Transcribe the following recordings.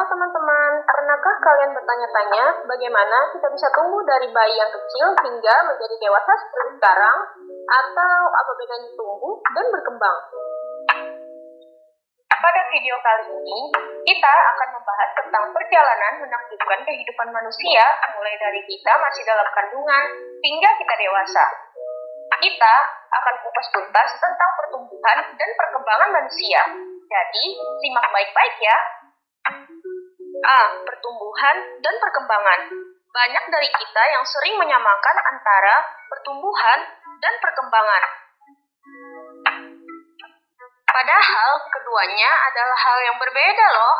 Halo teman-teman, pernahkah kalian bertanya-tanya bagaimana kita bisa tumbuh dari bayi yang kecil hingga menjadi dewasa seperti sekarang? Atau apa bedanya tumbuh dan berkembang? Pada video kali ini, kita akan membahas tentang perjalanan menakjubkan kehidupan manusia mulai dari kita masih dalam kandungan hingga kita dewasa. Kita akan kupas tuntas tentang pertumbuhan dan perkembangan manusia. Jadi, simak baik-baik ya. A. Pertumbuhan dan perkembangan. Banyak dari kita yang sering menyamakan antara pertumbuhan dan perkembangan. Padahal keduanya adalah hal yang berbeda loh.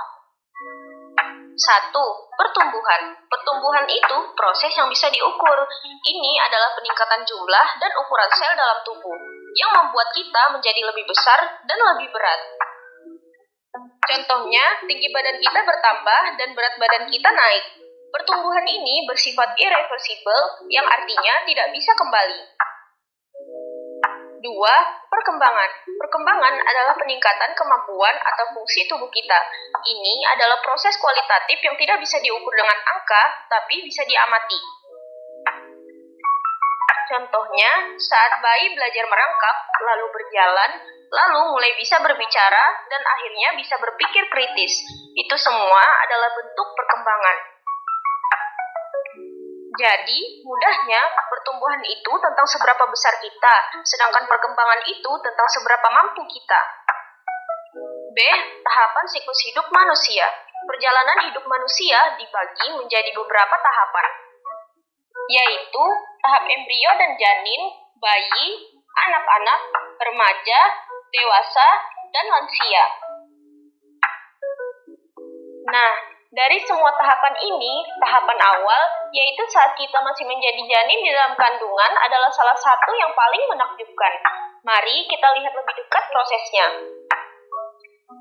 1. Pertumbuhan. Pertumbuhan itu proses yang bisa diukur. Ini adalah peningkatan jumlah dan ukuran sel dalam tubuh yang membuat kita menjadi lebih besar dan lebih berat. Contohnya, tinggi badan kita bertambah dan berat badan kita naik. Pertumbuhan ini bersifat irreversibel, yang artinya tidak bisa kembali. 2. Perkembangan. Perkembangan adalah peningkatan kemampuan atau fungsi tubuh kita. Ini adalah proses kualitatif yang tidak bisa diukur dengan angka, tapi bisa diamati. Contohnya, saat bayi belajar merangkak, lalu berjalan, lalu mulai bisa berbicara, dan akhirnya bisa berpikir kritis. Itu semua adalah bentuk perkembangan. Jadi, mudahnya, pertumbuhan itu tentang seberapa besar kita, sedangkan perkembangan itu tentang seberapa mampu kita. B. Tahapan siklus hidup manusia. Perjalanan hidup manusia dibagi menjadi beberapa tahapan, yaitu tahap embrio dan janin, bayi, anak-anak, remaja, dewasa, dan lansia. Nah, dari semua tahapan ini, tahapan awal, yaitu saat kita masih menjadi janin di dalam kandungan adalah salah satu yang paling menakjubkan. Mari kita lihat lebih dekat prosesnya.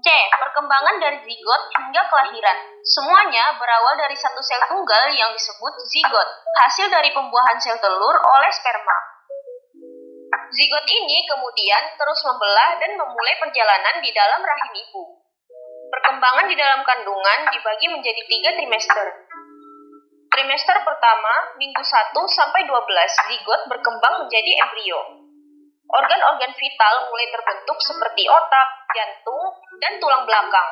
C. Perkembangan dari zigot hingga kelahiran. Semuanya berawal dari satu sel tunggal yang disebut zigot, hasil dari pembuahan sel telur oleh sperma. Zigot ini kemudian terus membelah dan memulai perjalanan di dalam rahim ibu. Perkembangan di dalam kandungan dibagi menjadi 3 trimester. Trimester pertama, minggu 1 sampai 12, zigot berkembang menjadi embrio. Organ-organ vital mulai terbentuk seperti otak, jantung, dan tulang belakang.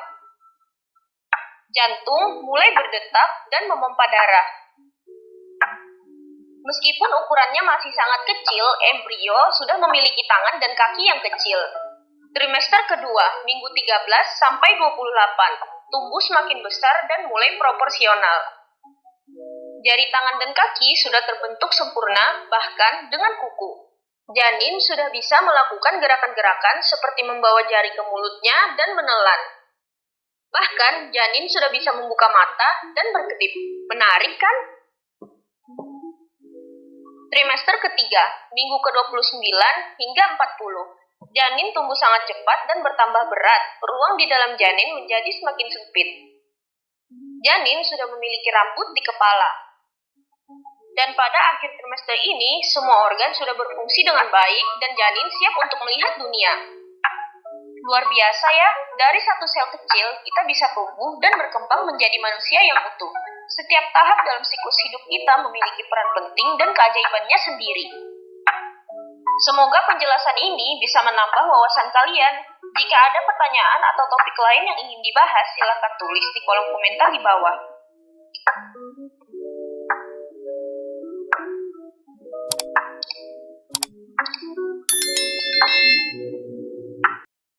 Jantung mulai berdetak dan memompa darah. Meskipun ukurannya masih sangat kecil, embrio sudah memiliki tangan dan kaki yang kecil. Trimester kedua, minggu 13 sampai 28, tumbuh semakin besar dan mulai proporsional. Jari tangan dan kaki sudah terbentuk sempurna, bahkan dengan kuku. Janin sudah bisa melakukan gerakan-gerakan seperti membawa jari ke mulutnya dan menelan. Bahkan, janin sudah bisa membuka mata dan berkedip. Menarik kan? Trimester ketiga, minggu ke-29 hingga 40. Janin tumbuh sangat cepat dan bertambah berat. Ruang di dalam janin menjadi semakin sempit. Janin sudah memiliki rambut di kepala. Dan pada akhir trimester ini, semua organ sudah berfungsi dengan baik dan janin siap untuk melihat dunia. Luar biasa ya, dari satu sel kecil, kita bisa tumbuh dan berkembang menjadi manusia yang utuh. Setiap tahap dalam siklus hidup kita memiliki peran penting dan keajaibannya sendiri. Semoga penjelasan ini bisa menambah wawasan kalian. Jika ada pertanyaan atau topik lain yang ingin dibahas, silakan tulis di kolom komentar di bawah.